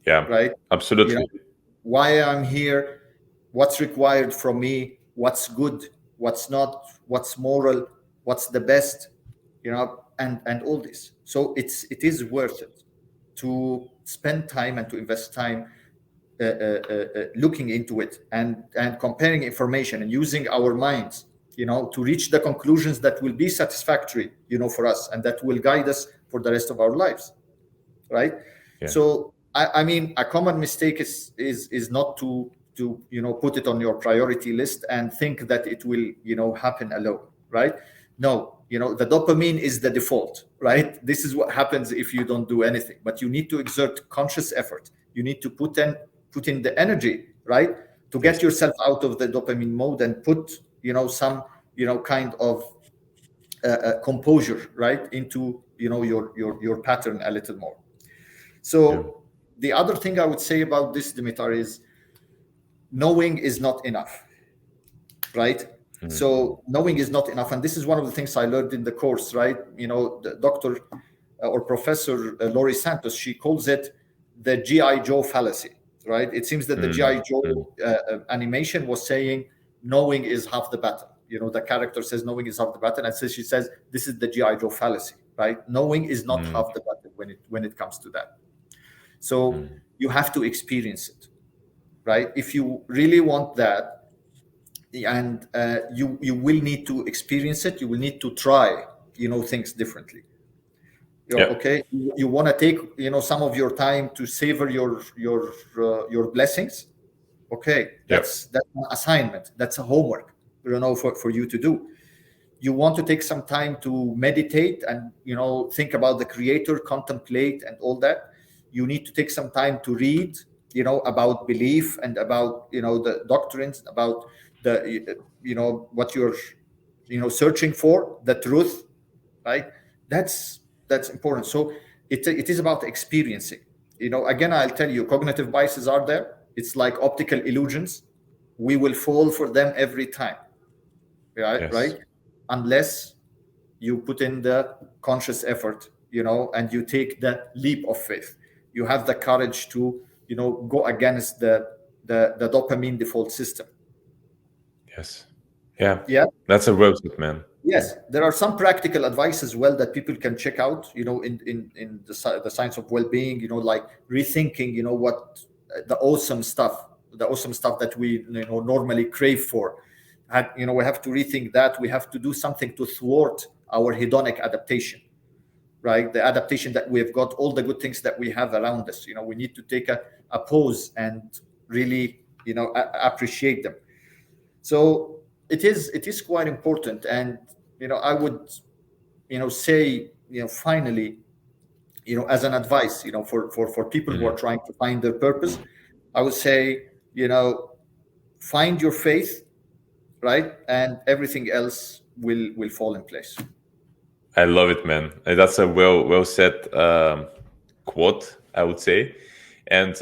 Right? Absolutely. Why I'm here, what's required from me, what's good, what's not, what's moral, what's the best, and all this. So it is worth it to spend time and to invest time looking into it and comparing information and using our minds, to reach the conclusions that will be satisfactory, for us, and that will guide us for the rest of our lives, right? So I mean, a common mistake is not to put it on your priority list and think that it will happen alone, right? No, the dopamine is the default, right? This is what happens if you don't do anything, but you need to exert conscious effort. You need to put in the energy, right, to get yourself out of the dopamine mode and put some kind of composure, right, into your pattern a little more. So the other thing I would say about this, Dimitar, is knowing is not enough, right? So knowing is not enough, and this is one of the things I learned in the course, right? The Dr. or Professor Laurie Santos, she calls it the G.I. Joe fallacy, right? It seems that the G.I. Joe animation was saying knowing is half the battle. The character says knowing is half the battle, and so she says this is the G.I. Joe fallacy, right? Knowing is not half the battle when it comes to that. So you have to experience it, right? If you really want that, and you will need to experience it, you will need to try things differently. Okay, you want to take some of your time to savor your blessings. Okay, that's an assignment, that's a homework for you to do. You want to take some time to meditate and think about the Creator, contemplate and all that. You need to take some time to read about belief and about the doctrines, about the what you're searching for, the truth, right? That's important. So it is about experiencing. Again, I'll tell you, cognitive biases are there. It's like optical illusions. We will fall for them every time, right? Unless you put in the conscious effort, and you take that leap of faith. You have the courage to go against the dopamine default system. That's a roadmap, man. Yes, there are some practical advice as well that people can check out, in the science of well-being, like rethinking, what the awesome stuff the awesome stuff that we normally crave for. And we have to rethink that. We have to do something to thwart our hedonic adaptation, right? The adaptation that we have got, all the good things that we have around us. We need to take a pause and really appreciate them. So it is quite important. And I would say finally, as an advice, for people who are Mhm. trying to find their purpose, I would say, find your faith, right? And everything else will fall in place. I love it, man. That's a well said quote, I would say. And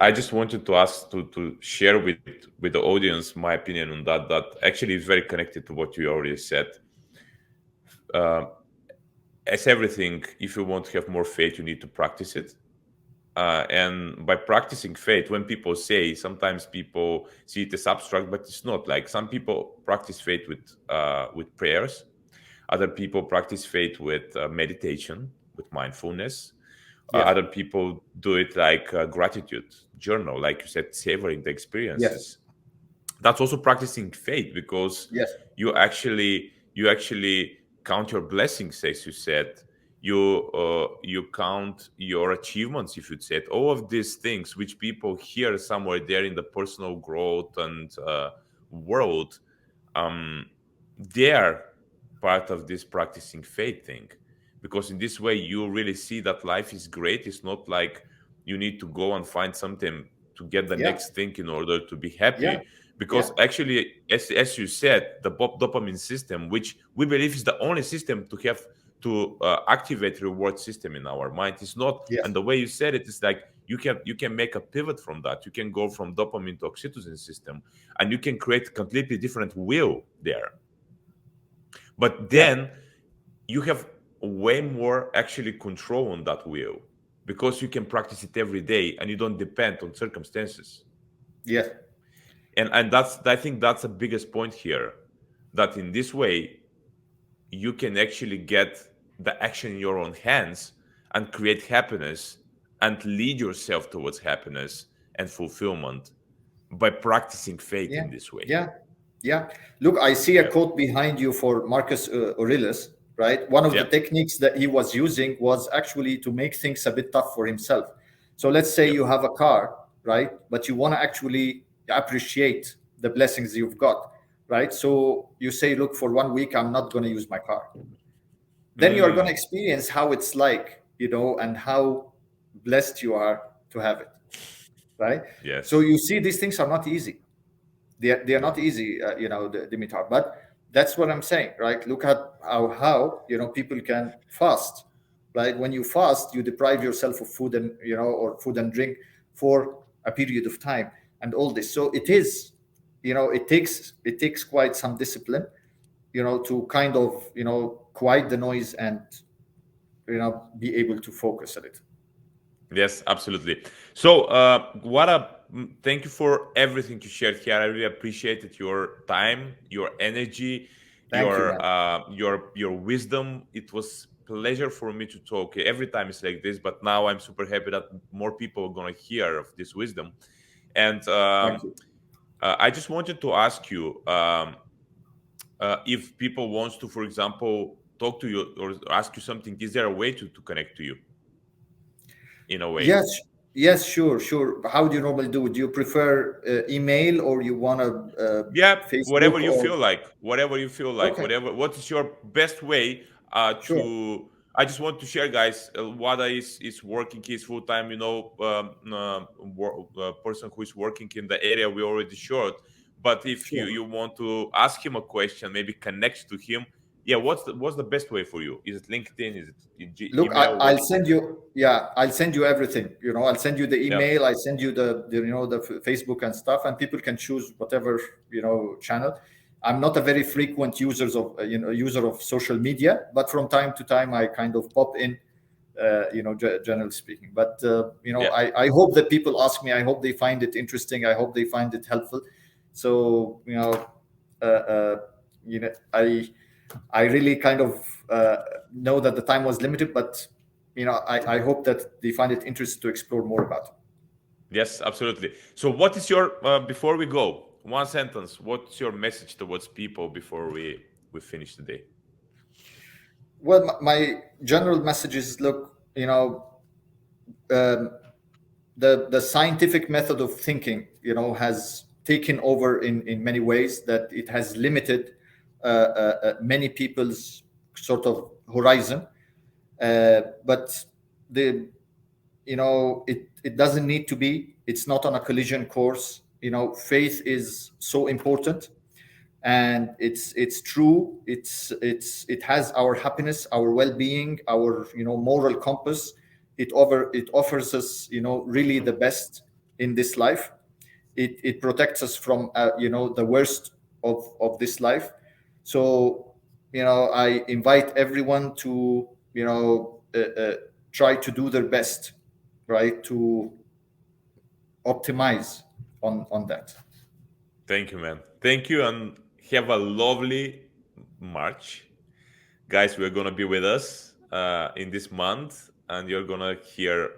I just wanted to ask to share with the audience my opinion on that. That actually is very connected to what you already said. Uh, as everything, if you want to have more faith, you need to practice it. And by practicing faith, when people say, sometimes people see it as abstract, but it's not. Like some people practice faith with prayers. Other people practice faith with meditation, with mindfulness. Yes. Other people do it like gratitude journal, like you said, savoring the Yes. experiences. That's also practicing faith, because Yes. you actually count your blessings, as you said. You count your achievements, if you said. All of these things which people hear somewhere there in the personal growth and world, um they are part of this practicing faith thing, because in this way you really see that life is great. It's not like you need to go and find something to get the Yeah. next thing in order to be Yeah. happy. Yeah. Because actually, as you said, the dopamine system, which we believe is the only system to have to activate reward system in our mind, is not. Yes. And the way you said it is like you can make a pivot from that. You can go from dopamine to oxytocin system, and you can create completely different will there. But Yeah. then you have way more actually control on that will, because you can practice it every day and you don't depend on circumstances. Yes. And that's, I think that's the biggest point here, that in this way you can actually get the action in your own hands and create happiness and lead yourself towards happiness and fulfillment by practicing faith Yeah. in this way. Yeah. Yeah. Look, I see a Yeah. quote behind you for Marcus Aurelius, right? One of the Yeah. techniques that he was using was actually to make things a bit tough for himself. So let's say Yep. you have a car, right? But you want to actually appreciate the blessings you've got, right? So you say, look, for 1 week, I'm not going to use my car. Then you are going to Mm, experience how it's like, and how blessed you are to have it, right? So yes. you see, these things are not easy. They are Yeah. not easy, Dimitar. But that's what I'm saying, right? Look at how people can fast, right? When you fast, you deprive yourself of food and or food and drink for a period of time, and all this. So it takes quite some discipline, to kind of quiet the noise and be able to focus on it. Yes, absolutely. So, thank you for everything you shared here. I really appreciated your time, your energy, Thank you, man. your wisdom. It was pleasure for me to talk. Every time it's like this, but now I'm super happy that more people are gonna hear of this wisdom. And Thank you. I just wanted to ask you, if people wants to, for example, talk to you or ask you something, is there a way to connect to you in a way? Yes, yes, sure, sure. How do you normally do it? Do you prefer email, or you want to Yeah, whatever Facebook, you or feel like, whatever you feel like, okay, whatever, what is your best way sure, to I just want to share, guys. Wada is working, he's full-time, person who is working in the area we already showed. But if you sure. you want to ask him a question, maybe connect to him, yeah, what's the best way for you? Is it LinkedIn? Is it Look, email? I'll What is it? send you. Yeah, I'll send you everything. I'll send you the Yeah. email. I send you the Facebook and stuff, and people can choose whatever channel. I'm not a very frequent user of social media, but from time to time I kind of pop in. Generally speaking, but Yeah. I hope that people ask me. I hope they find it interesting. I hope they find it helpful. So uh, uh, I really kind of know that the time was limited, but I hope that they find it interesting to explore more about it. Yes, absolutely. So, what is your before we go? One sentence. What's your message towards people before we finish the day? Well, my general message is, look, um, the scientific method of thinking, has taken over in many ways, that it has limited many people's sort of horizon. But the it doesn't need to be. It's not on a collision course. Faith is so important, and it's true. It has our happiness, our well-being, our moral compass. It offers us really the best in this life. It protects us from the worst of this life. So I invite everyone to try to do their best, right, to optimize on that. Thank you, man. Thank you, and have a lovely March, guys. We're gonna be with us in this month, and you're gonna hear.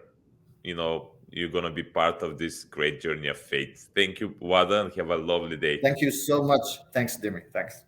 You're gonna be part of this great journey of faith. Thank you, Wada, and have a lovely day. Thank you so much. Thanks, Dimi. Thanks.